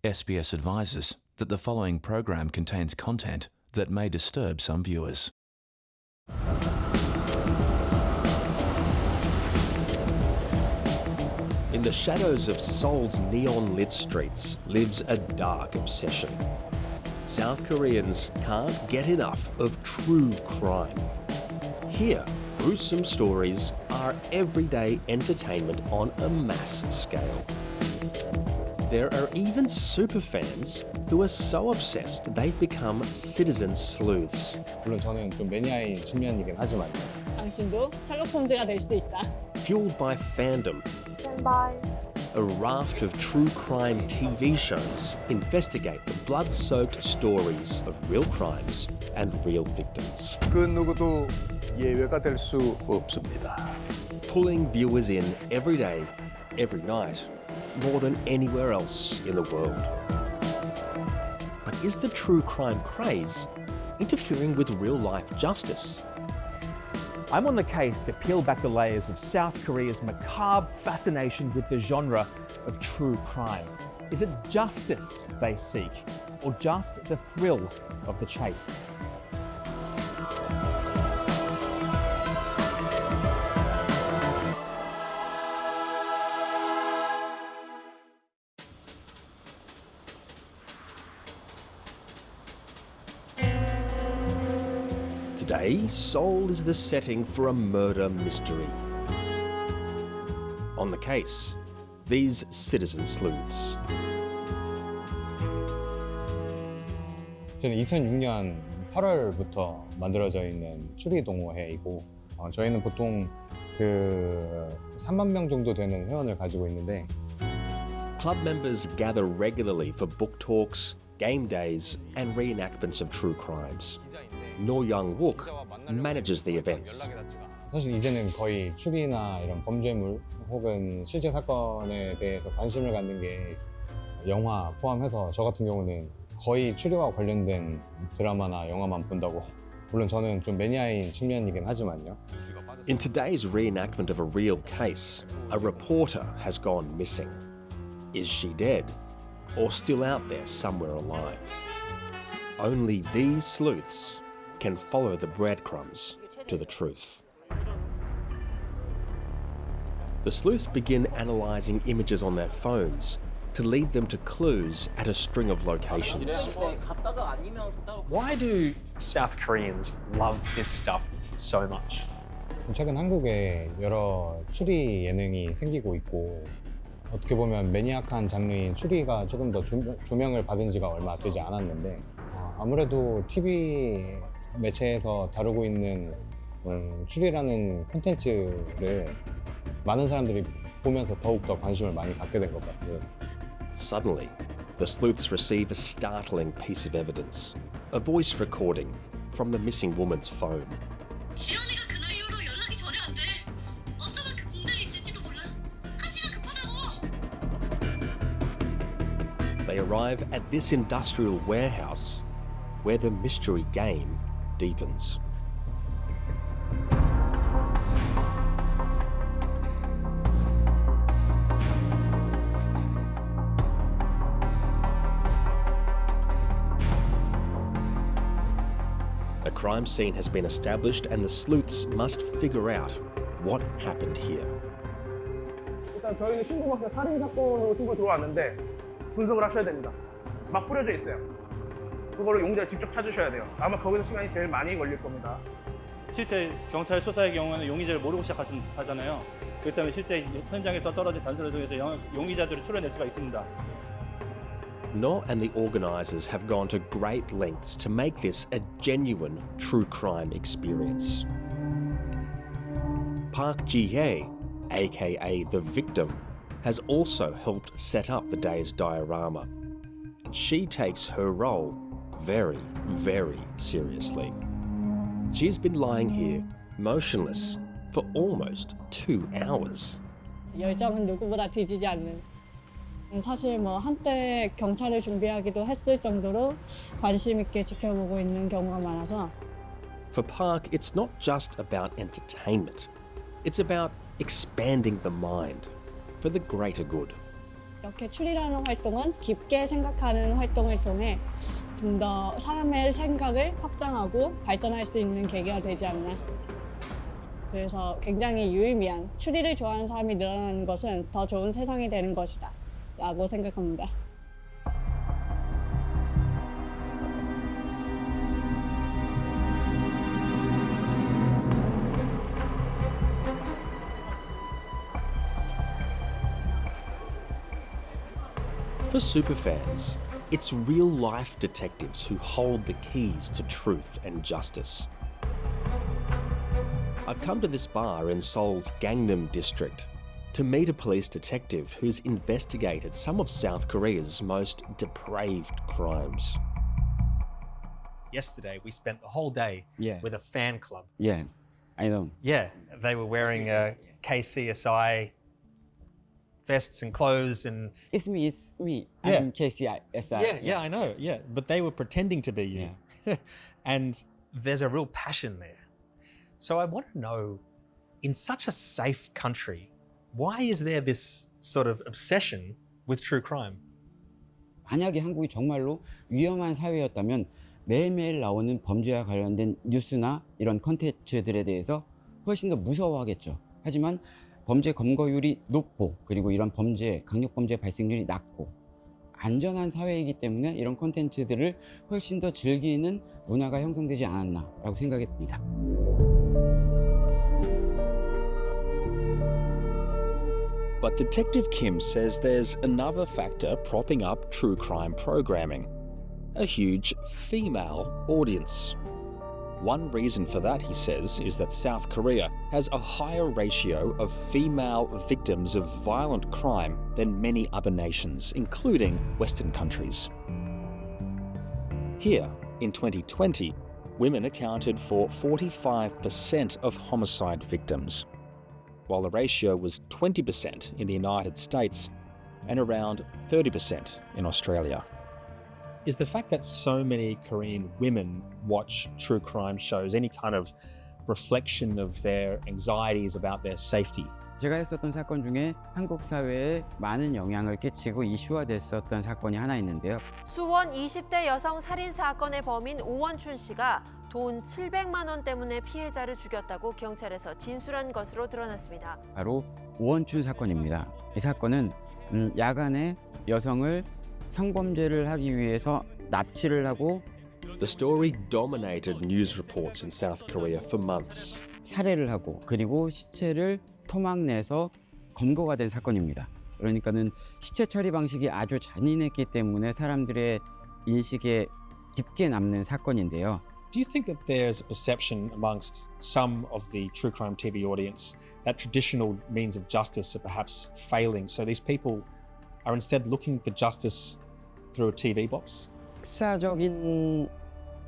SBS advises that the following program contains content that may disturb some viewers. In the shadows of Seoul's neon-lit streets lives a dark obsession. South Koreans can't get enough of true crime. Here, gruesome stories are everyday entertainment on a mass scale. There are even superfans who are so obsessed they've become citizen sleuths. 물론 저는 좀 매니아인 측면이긴 하지만 당신도 셜록 홈즈가 될 수도 있다. Fueled by fandom, a raft of true crime TV shows investigate the blood-soaked stories of real crimes and real victims. 그 누구도 예외가 될 수 없습니다. Pulling viewers in every day, every night, more than anywhere else in the world. But is the true crime craze interfering with real-life justice? I'm on the case to peel back the layers of South Korea's macabre fascination with the genre of true crime. Is it justice they seek, or just the thrill of the chase? Today, Seoul is the setting for a murder mystery. On the case, these citizen sleuths. 저는 2006년 8월부터 만들어져 있는 추리 동호회이고 저희는 보통 그 3만 명 정도 되는 회원을 가지고 있는데 Club members gather regularly for book talks, game days, and reenactments of true crimes. No Young-wook manages the events. 사실 이제는 거의 추리나 이런 범죄물 혹은 실제 사건에 대해서 관심을 갖는 게 영화 포함해서 저 같은 경우는 거의 추리와 관련된 드라마나 영화만 본다고. 물론 저는 좀 매니아인 측면이긴 하지만요. In today's reenactment of a real case, a reporter has gone missing. Is she dead, or still out there somewhere alive? Only these sleuths can follow the breadcrumbs to the truth. The sleuths begin analysing images on their phones to lead them to clues at a string of locations. Why do South Koreans love this stuff so much? 최근 한국에 여러 추리 예능이 생기고 있고 어떻게 보면 매니악한 장르인 추리가 조금 더 조명을 받은 지가 얼마 되지 않았는데 아무래도 TV 매체에서 다루고 있는 추리라는 콘텐츠를 많은 사람들이 보면서 더욱더 관심을 많이 갖게 된 것 같아요. Suddenly, the sleuths receive a startling piece of evidence. A voice recording from the missing woman's phone. 지연이가 그날 이후로 연락이 전혀 안 돼. 어쩌면 그 공장에 있을지도 몰라. 한시가 급하다고. They arrive at this industrial warehouse where the mystery game deepens. A crime scene has been established and the sleuths must figure out what happened here. 일단 저희는 신고가 살인 사건으로 신고 들어왔는데 분석을 하셔야 됩니다. 막 뿌려져 있어요. 그거를 용의자를 직접 찾으셔야 돼요. 아마 거기서 시간이 제일 많이 걸릴 겁니다. 실제 경찰 수사의 경우에는 용의자를 모르고 시작하잖아요. 그렇기 때문에 실제 현장에서 떨어진 단서를 통해서 용의자들을 추려낼 수가 있습니다. No and the organisers have gone to great lengths to make this a genuine true crime experience. Park Ji-hye, aka The Victim, has also helped set up the day's diorama. She takes her role very, very seriously. She's been lying here, motionless, for almost 2 hours. 열정은 누구보다 뒤지지 않는. 사실 뭐 한때 경찰을 준비하기도 했을 정도로 관심 있게 지켜보고 있는 경우가 많아서. For Park, it's not just about entertainment. It's about expanding the mind for the greater good. 이렇게 추리라는 활동은 깊게 생각하는 활동을 통해 좀 더 사람의 생각을 확장하고 발전할 수 있는 계기가 되지 않나. 그래서 굉장히 유의미한 추리를 좋아하는 사람이 늘어나는 것은 더 좋은 세상이 되는 것이다 라고 생각합니다. For superfans, it's real-life detectives who hold the keys to truth and justice. I've come to this bar in Seoul's Gangnam district to meet a police detective who's investigated some of South Korea's most depraved crimes. Yesterday, we spent the whole day with a fan club. Yeah, I know. Yeah, they were wearing KCSI vests and clothes and... It's me. Yeah. I'm KCSI. Yeah, I know. Yeah, but they were pretending to be you. Yeah. And there's a real passion there. So I want to know, in such a safe country, why is there this sort of obsession with true crime? 만약에 한국이 정말로 위험한 사회였다면 매일매일 나오는 범죄와 관련된 뉴스나 이런 콘텐츠들에 대해서 훨씬 더 무서워하겠죠. 하지만 범죄 검거율이 높고 그리고 이런 범죄, 강력범죄 발생률이 낮고 안전한 사회이기 때문에 이런 콘텐츠들을 훨씬 더 즐기는 문화가 형성되지 않았나라고 생각이 듭니다. But Detective Kim says there's another factor propping up true crime programming: a huge female audience. One reason for that, he says, is that South Korea has a higher ratio of female victims of violent crime than many other nations, including Western countries. Here, in 2020, women accounted for 45% of homicide victims, while the ratio was 20% in the United States and around 30% in Australia. Is the fact that so many Korean women watch true crime shows any kind of reflection of their anxieties about their safety? 제가 했었던 사건 중에 한국 사회에 많은 영향을 끼치고 이슈화됐었던 사건이 하나 있는데요. 수원 20대 여성 살인 사건의 범인 오원춘 씨가 돈 700만 원 때문에 피해자를 죽였다고 경찰에서 진술한 것으로 드러났습니다. 바로 오원춘 사건입니다. 이 사건은 야간에 여성을 성범죄를 하기 위해서 납치를 하고 The story dominated news reports in South Korea for months. 살해를 하고 그리고 시체를 토막 내서 검거가 된 사건입니다. 그러니까는 시체 처리 방식이 아주 잔인했기 때문에 사람들의 인식에 깊게 남는 사건인데요. Do you think that there's a perception amongst some of the true crime TV audience that traditional means of justice are perhaps failing? So these people are instead looking for justice through a TV box? 역사적인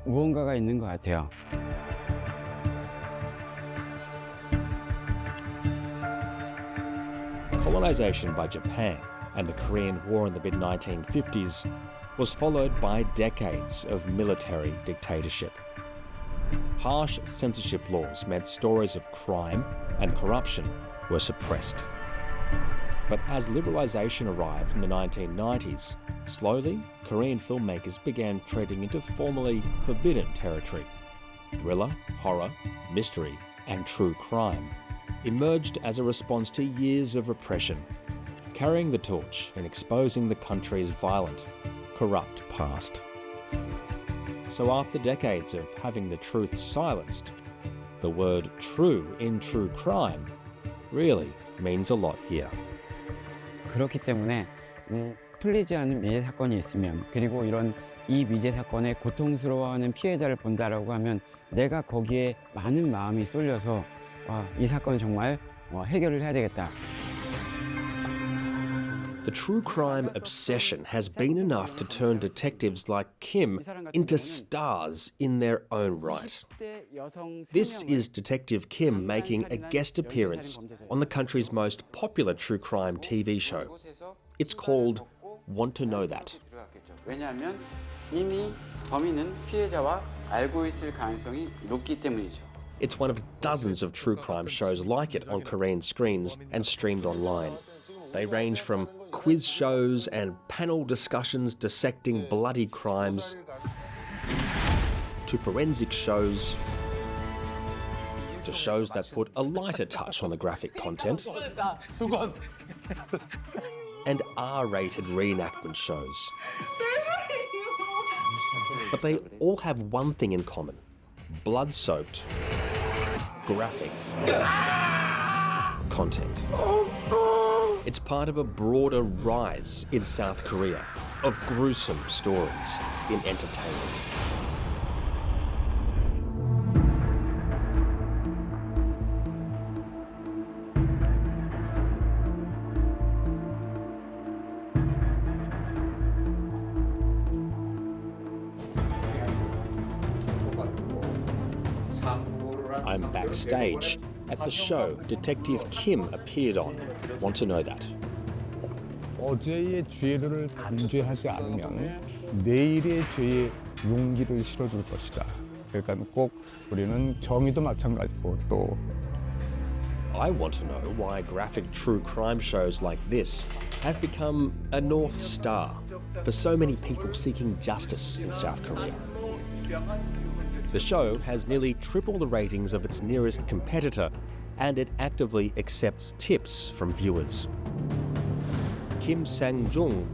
무언가가 있는 것 같아요. Colonization by Japan and the Korean War in the mid-1950s was followed by decades of military dictatorship. Harsh censorship laws meant stories of crime and corruption were suppressed. But as liberalisation arrived in the 1990s, slowly Korean filmmakers began treading into formerly forbidden territory. Thriller, horror, mystery and true crime emerged as a response to years of repression, carrying the torch and exposing the country's violent, corrupt past. So after decades of having the truth silenced, the word true in true crime really means a lot here. 그렇기 때문에 풀리지 않은 미제 사건이 있으면 그리고 이런 이 미제 사건에 고통스러워하는 피해자를 본다라고 하면 내가 거기에 많은 마음이 쏠려서 이 사건은 정말 해결을 해야 되겠다. The true crime obsession has been enough to turn detectives like Kim into stars in their own right. This is Detective Kim making a guest appearance on the country's most popular true crime TV show. It's called Want to Know That. 왜냐하면 이미 범인은 피해자와 알고 있을 가능성이 높기 때문이죠. It's one of dozens of true crime shows like it on Korean screens and streamed online. They range from quiz shows and panel discussions dissecting bloody crimes, to forensic shows, to shows that put a lighter touch on the graphic content, and R-rated reenactment shows. But they all have one thing in common: blood-soaked, graphic content. It's part of a broader rise in South Korea of gruesome stories in entertainment. I'm backstage at the show Detective Kim appeared on. Want to know that? 어제의 죄를 단죄하지 않으면 내일의 죄에 용기를 실어줄 것이다. 그러니까 꼭 우리는 정의도 마찬가지고 또 I want to know why graphic true crime shows like this have become a North Star for so many people seeking justice in South Korea. The show has nearly triple the ratings of its nearest competitor, and it actively accepts tips from viewers. Kim Sang-jung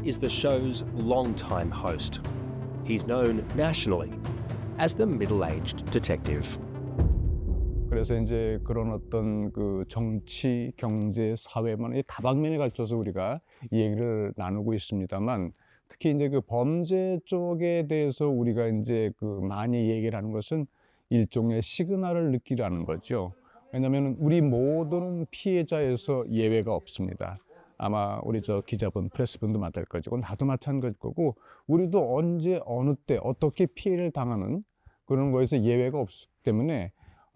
is the show's longtime host. He's known nationally as the middle-aged detective. 그래서 이제 그런 어떤 그 정치, 경제, 사회만 이 다방면에 걸쳐서 우리가 이 얘기를 나누고 있습니다만, 특히 이제 그 범죄 쪽에 대해서 우리가 이제 그 많이 얘기를 하는 것은 일종의 시그널을 느끼라는 거죠. 왜냐하면 우리 모두는 피해자에서 예외가 없습니다. 아마 우리 저 기자분, 프레스분도 마찬가지고 나도 마찬가지일 거고, 우리도 언제 어느 때 어떻게 피해를 당하는 그런 거에서 예외가 없기 때문에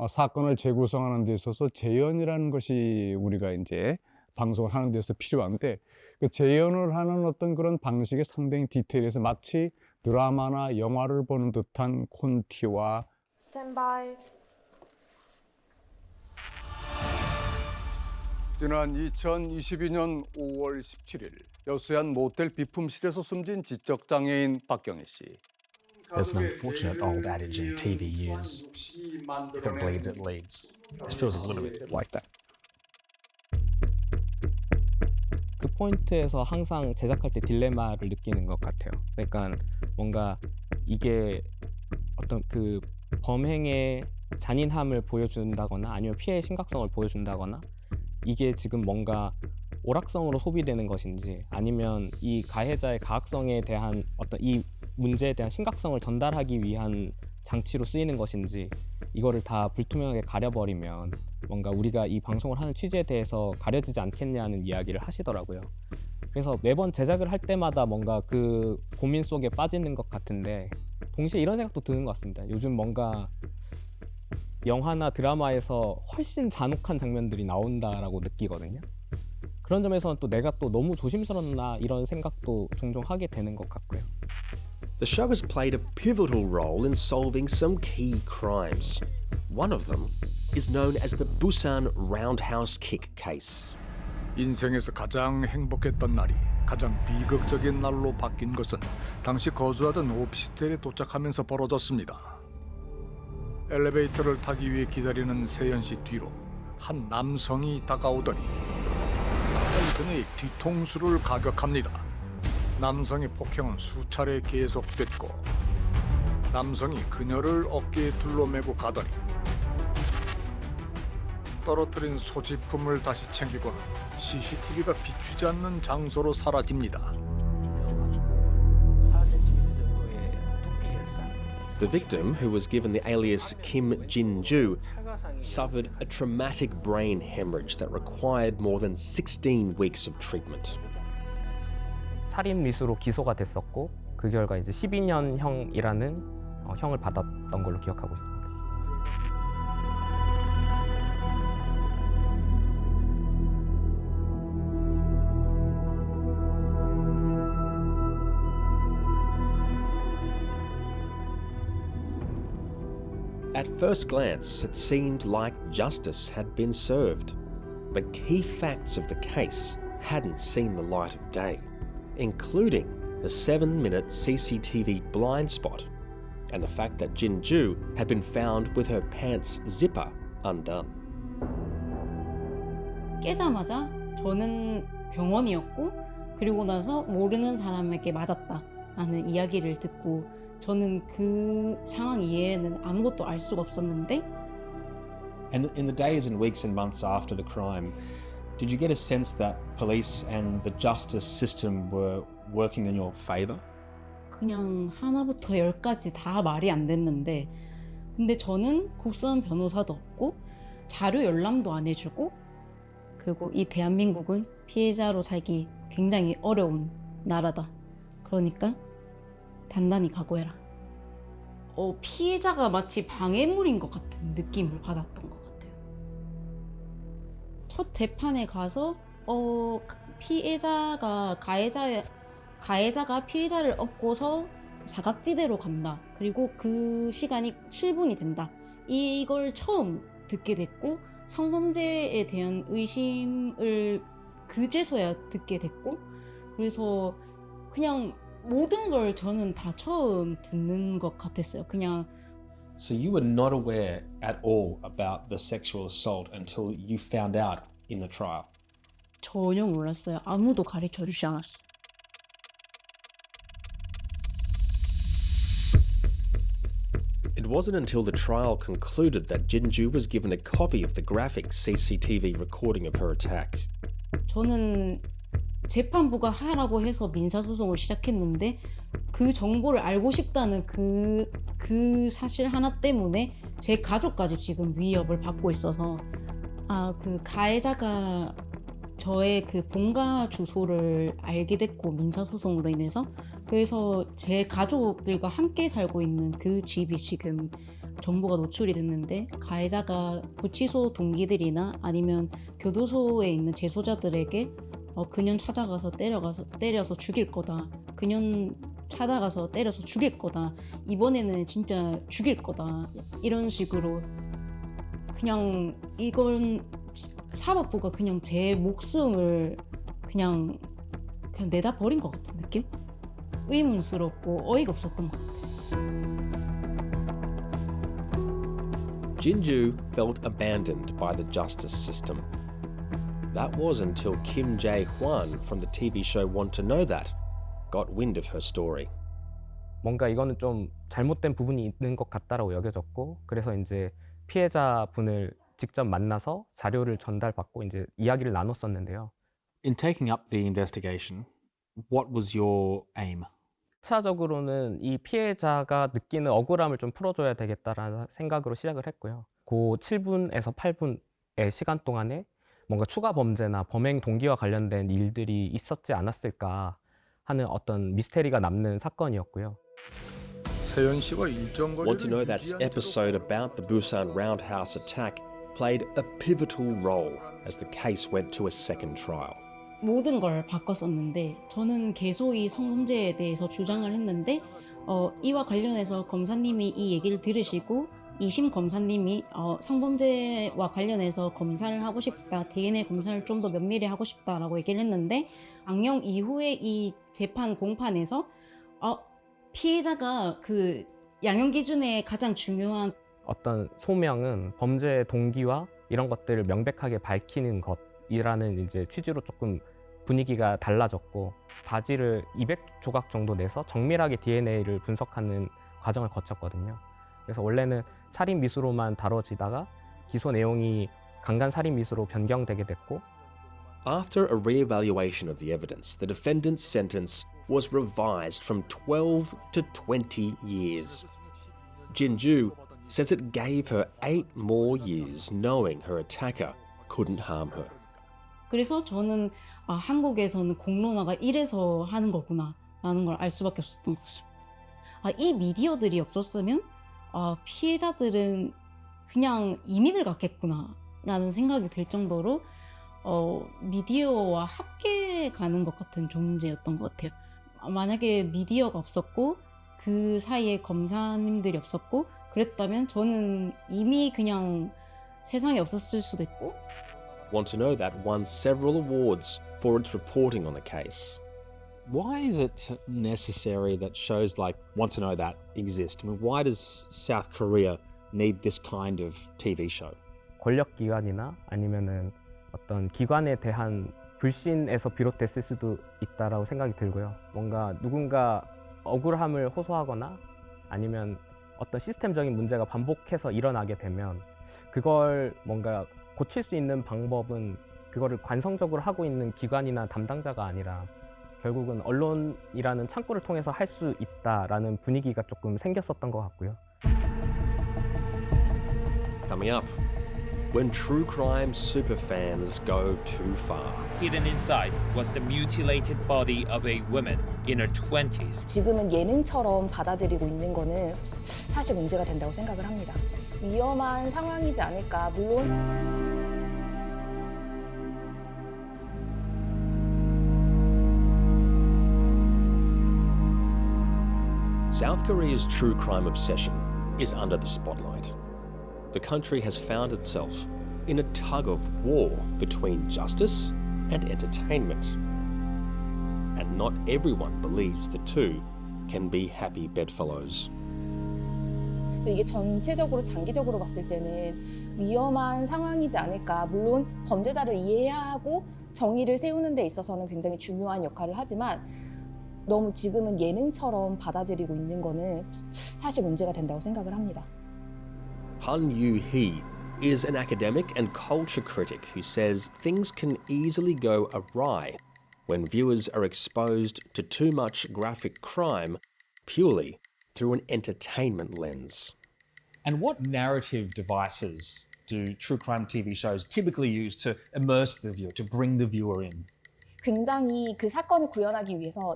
사건을 재구성하는 데 있어서 재연이라는 것이 우리가 이제 방송을 하는 데서 필요한데, 그 재연을 하는 어떤 그런 방식이 상당히 디테일해서 마치 드라마나 영화를 보는 듯한 콘티와 스탠바이. 지난 2022년 5월 17일 여수한 모텔 비품실에서 숨진 지적장애인 박경희 씨. There's an unfortunate old adage in TV news: if it bleeds, it leads. This feels a little bit like that. 그 포인트에서 항상 제작할 때 딜레마를 느끼는 것 같아요. 그러니까 뭔가 이게 어떤 그 범행의 잔인함을 보여준다거나 아니면 피해의 심각성을 보여준다거나, 이게 지금 뭔가 오락성으로 소비되는 것인지 아니면 이 가해자의 가학성에 대한 어떤 이 문제에 대한 심각성을 전달하기 위한 장치로 쓰이는 것인지, 이거를 다 불투명하게 가려버리면 뭔가 우리가 이 방송을 하는 취지에 대해서 가려지지 않겠냐는 이야기를 하시더라고요. 그래서 매번 제작을 할 때마다 뭔가 그 고민 속에 빠지는 것 같은데, 동시에 이런 생각도 드는 것 같습니다. 요즘 뭔가 영화나 드라마에서 훨씬 잔혹한 장면들이 나온다라고 느끼거든요. 그런 점에서는 또 내가 또 너무 조심스럽나 이런 생각도 종종 하게 되는 것 같고요. The show has played a pivotal role in solving some key crimes. One of them is known as the Busan Roundhouse Kick case. 인생에서 가장 행복했던 날이 가장 비극적인 날로 바뀐 것은 당시 거주하던 오피스텔에 도착하면서 벌어졌습니다. 엘리베이터를 타기 위해 기다리는 세연 씨 뒤로 한 남성이 다가오더니 그의 뒤통수를 가격합니다. 남성의 폭행은 수차례 계속됐고, 남성이 그녀를 어깨에 둘러매고 가더니 떨어뜨린 소지품을 다시 챙기고는 CCTV가 비추지 않는 장소로 사라집니다. The victim, who was given the alias Kim Jin-ju, suffered a traumatic brain hemorrhage that required more than 16 weeks of treatment. 살인 미수로 기소가 됐었고, 그 결과 이제 12년형이라는 형을 받았던 걸로 기억하고 있습니다. At first glance, it seemed like justice had been served. But key facts of the case hadn't seen the light of day, including the 7-minute CCTV blind spot and the fact that Jinju had been found with her pants zipper undone. 깨자마자 저는 병원이었고 그리고 나서 모르는 사람에게 맞았다라는 이야기를 듣고 저는 그 상황 이해에는 아무것도 알 수가 없었는데 And in the days and weeks and months after the crime, did you get a sense that police and the justice system were working in your favour? 그냥 하나부터 열까지 다 말이 안 됐는데 근데 저는 국선 변호사도 없고 자료 열람도 안 해주고 그리고 이 대한민국은 피해자로 살기 굉장히 어려운 나라다. 그러니까 단단히 각오해라. 피해자가 마치 방해물인 것 같은 느낌을 받았던 것 같아요. 첫 재판에 가서 피해자가 가해자가 피해자를 업고서 사각지대로 간다. 그리고 그 시간이 7분이 된다. 이걸 처음 듣게 됐고 성범죄에 대한 의심을 그제서야 듣게 됐고 그래서 그냥 모든 걸 저는 다 처음 듣는 것 같았어요. 그냥 So you were not aware at all about the sexual assault until you found out in the trial? 전혀 몰랐어요. 아무도 가르쳐 주지 않았어요. It wasn't until the trial concluded that Jinju was given a copy of the graphic CCTV recording of her attack. 저는 재판부가 하라고 해서 민사소송을 시작했는데 그 정보를 알고 싶다는 그 사실 하나 때문에 제 가족까지 지금 위협을 받고 있어서 그 가해자가 저의 그 본가 주소를 알게 됐고 민사소송으로 인해서 그래서 제 가족들과 함께 살고 있는 그 집이 지금 정보가 노출이 됐는데 가해자가 구치소 동기들이나 아니면 교도소에 있는 재소자들에게 그년 찾아가서 때려서 죽일 거다. 그년 찾아가서 때려서 죽일 거다. 이번에는 진짜 죽일 거다. 이런 식으로 그냥 이건 사법부가 그냥 제 목숨을 그냥 내다 버린 것 같은 느낌? 의문스럽고 어이가 없었던 것 같아요. Jinju felt abandoned by the justice system. That was until Kim Jae-hwan from the TV show Want to Know That got wind of her story. 뭔가 이거는 좀 잘못된 부분이 있는 것 같다라고 여겨졌고 그래서 이제 피해자분을 직접 만나서 자료를 전달받고 이제 이야기를 나눴었는데요. In taking up the investigation, what was your aim? 1차적으로는 이 피해자가 느끼는 억울함을 좀 풀어줘야 되겠다라는 생각으로 시작을 했고요. 그 7분에서 8분의 시간 동안에 뭔가 추가 범죄나 범행 동기와 관련된 일들이 있었지 않았을까 하는 어떤 미스테리가 남는 사건이었고요. 세연 씨와 일정 거리를 Want to Know That's episode about the Busan Roundhouse attack played a pivotal role as the case went to a second trial. 모든 걸 바꿨었는데 저는 계속이 성범죄에 대해서 주장을 했는데 이와 관련해서 검사님이 이 얘기를 들으시고 2심 검사님이 성범죄와 관련해서 검사를 하고 싶다, DNA 검사를 좀 더 면밀히 하고 싶다라고 얘기를 했는데 악령 이후에 이 재판 공판에서 피해자가 그 양형 기준의 가장 중요한 어떤 소명은 범죄의 동기와 이런 것들을 명백하게 밝히는 것이라는 이제 취지로 조금 분위기가 달라졌고 바지를 200조각 정도 내서 정밀하게 DNA를 분석하는 과정을 거쳤거든요. 그래서 원래는 살인 미수로만 다뤄지다가 기소 내용이 강간 살인 미수로 변경되게 됐고 After a re-evaluation of the evidence, the defendant's sentence was revised from 12 to 20 years. Jinju says it gave her 8 more years knowing her attacker couldn't harm her. 그래서 저는 한국에서는 공론화가 이래서 하는 거구나 라는 걸 알 수밖에 없었던 거죠. 이 미디어들이 없었으면 피해자들은 그냥 이민을 갔겠구나 라는 생각이 들 정도로 미디어와 함께 가는 것 같은 존재였던 것 같아요. 만약에 미디어가 없었고 그 사이에 검사님들이 없었고 그랬다면 저는 이미 그냥 세상에 없었을 수도 있고 Want to Know That won several awards for its reporting on the case. Why is it necessary that shows like Want to Know That exist? I mean, why does South Korea need this kind of TV show? 권력기관이나 아니면은 어떤 기관에 대한 불신에서 비롯됐을 수도 있다라고 생각이 들고요. 뭔가 누군가 억울함을 호소하거나 아니면 어떤 시스템적인 문제가 반복해서 일어나게 되면 그걸 뭔가 고칠 수 있는 방법은 그거를 관성적으로 하고 있는 기관이나 담당자가 아니라 결국은 언론이라는 창구를 통해서 할 수 있다라는 분위기가 조금 생겼었던 것 같고요. Coming up, when true crime superfans go too far. Hidden inside was the mutilated body of a woman in her 20s. 지금은 예능처럼 받아들이고 있는 거는 사실 문제가 된다고 생각을 합니다. 위험한 상황이지 않을까. 물론 South Korea's true crime obsession is under the spotlight. The country has found itself in a tug of war between justice and entertainment. And not everyone believes the two can be happy bedfellows. 이게 전체적으로 장기적으로 봤을 때는 위험한 상황이지 않을까. 물론 범죄자를 이해하고 정의를 세우는 데 있어서는 굉장히 중요한 역할을 하지만 너무 지금은 예능처럼 받아들이고 있는 거는 사실 문제가 된다고 생각을 합니다. Han Yu-hee is an academic and culture critic who says things can easily go awry when viewers are exposed to too much graphic crime purely through an entertainment lens. And what narrative devices do true crime TV shows typically use to immerse the viewer, to bring the viewer in? 굉장히 그 사건을 구현하기 위해서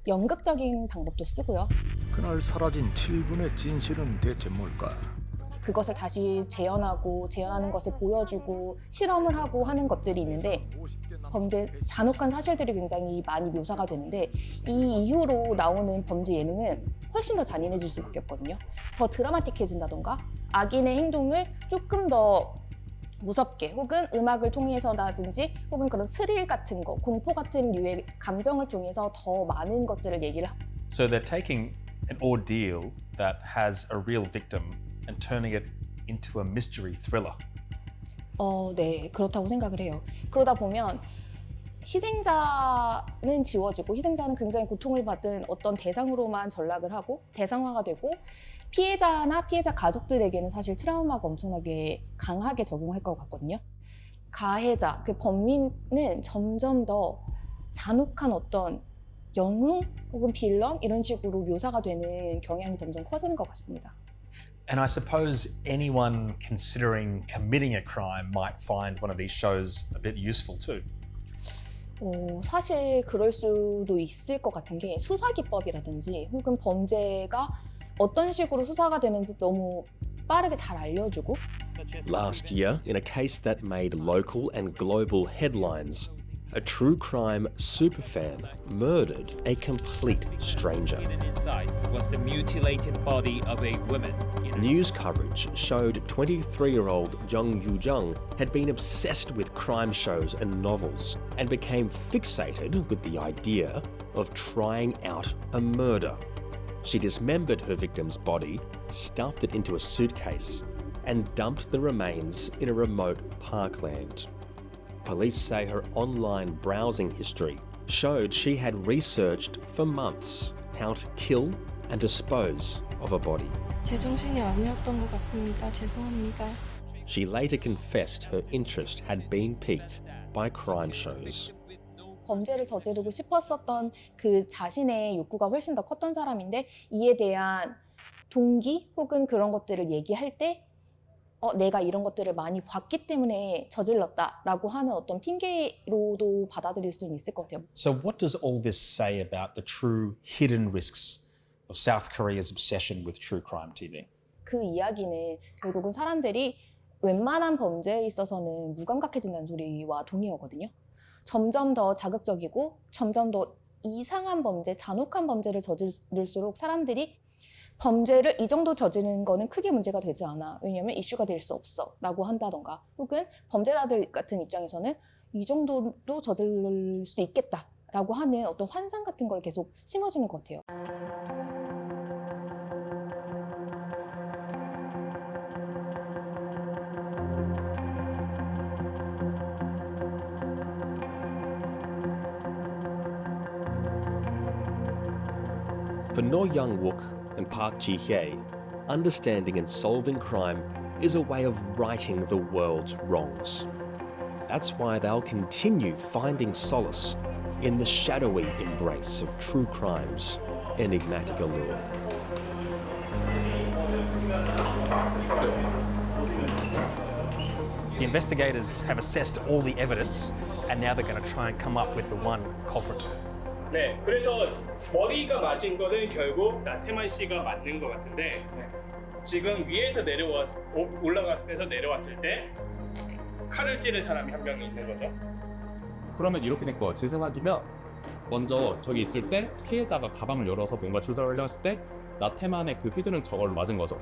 연극적인 방법도 쓰고요. 그날 사라진 7분의 진실은 대체 뭘까? 그것을 다시 재현하는 것을 보여주고 실험을 하고 하는 것들이 있는데 범죄 잔혹한 사실들이 굉장히 많이 묘사가 되는데 이 이후로 나오는 범죄 예능은 훨씬 더 잔인해질 수밖에 없거든요. 더 드라마틱해진다던가 악인의 행동을 조금 더 무섭게 혹은 음악을 통해서라든지 혹은 그런 스릴 같은 거, 공포 같은 류의 감정을 통해서 더 많은 것들을 얘기를 합니다. So they're taking an ordeal that has a real victim and turning it into a mystery thriller. 네, 그렇다고 생각을 해요. 그러다 보면 희생자는 지워지고 희생자는 굉장히 고통을 받은 어떤 대상으로만 전락을 하고 대상화가 되고 피해자나 피해자 가족들에게는 사실 트라우마가 엄청나게 강하게 적용할 것 같거든요. 가해자, 그 범인은 점점 더 잔혹한 어떤 영웅 혹은 빌런 이런 식으로 묘사가 되는 경향이 점점 커지는 것 같습니다. And I suppose anyone considering committing a crime might find one of these shows a bit useful too. 사실 그럴 수도 있을 것 같은 게 수사 기법이라든지 혹은 범죄가 어떤 식으로 수사가 되는지 너무 빠르게 잘 알려주고. Last year, in a case that made local and global headlines, a true crime superfan murdered a complete stranger. Hidden inside was the mutilated body of a woman. News coverage showed 23-year-old Jung Yoo-jung had been obsessed with crime shows and novels and became fixated with the idea of trying out a murder. She dismembered her victim's body, stuffed it into a suitcase, and dumped the remains in a remote parkland. Police say her online browsing history showed she had researched for months how to kill and dispose of a body. 제정신이 아니었던 것 같습니다. 죄송합니다. She later confessed her interest had been piqued by crime shows. 범죄를 저지르고 싶었었던 그 자신의 욕구가 훨씬 더 컸던 사람인데 이에 대한 동기 혹은 그런 것들을 얘기할 때 내가 이런 것들을 많이 봤기 때문에 저질렀다라고 하는 어떤 핑계로도 받아들일 수는 있을 것 같아요. So what does all this say about the true hidden risks of South Korea's obsession with true crime TV? 그 이야기는 결국은 사람들이 웬만한 범죄에 있어서는 무감각해진다는 소리와 동의어거든요. 점점 더 자극적이고 점점 더 이상한 범죄, 잔혹한 범죄를 저지를수록 사람들이 범죄를 이 정도 저지르는 거는 크게 문제가 되지 않아. 왜냐하면 이슈가 될 수 없어. 라고 한다던가. 혹은 범죄자들 같은 입장에서는 이 정도로 저지를 수 있겠다. 라고 하는 어떤 환상 같은 걸 계속 심어주는 것 같아요. For No Young-wook and Park Ji-hye, understanding and solving crime is a way of righting the world's wrongs. That's why they'll continue finding solace in the shadowy embrace of true crime's enigmatic allure. The investigators have assessed all the evidence and now they're going to try and come up with the one culprit. 네, 그래서 머리가 맞은 거는 결국 나태만 씨가 맞는 것 같은데 지금 위에서 올라가서 내려왔을 때 칼을 찌른 사람이 한 명이 있는 거죠. 그러면 이렇게 될 거예요. 제 생각이면 먼저 저기 있을 때 피해자가 가방을 열어서 뭔가 주사를 했을 때 나태만의 그 휘두른 저걸 맞은 거죠.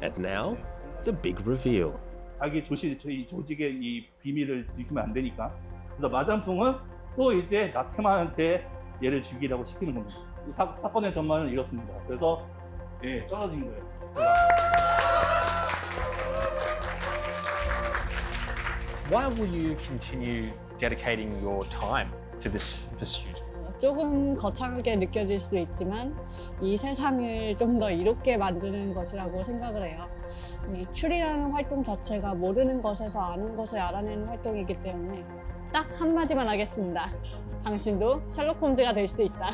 And now, the big reveal. 자기 저희 조직의 이 비밀을 들키면 안 되니까. 그래서 마장풍은 또 이제 나태만한테 얘를 죽이라고 시키는 겁니다. 이 사건의 전말은 이렇습니다. 그래서 예, 떨어진 거예요. Why will you continue dedicating your time to this pursuit? 조금 거창하게 느껴질 수도 있지만 이 세상을 좀 더 이롭게 만드는 것이라고 생각을 해요. 이 추리라는 활동 자체가 모르는 것에서 아는 것을 알아내는 활동이기 때문에 딱 한마디만 하겠습니다. 당신도 셜록 홈즈가 될 수도 있다.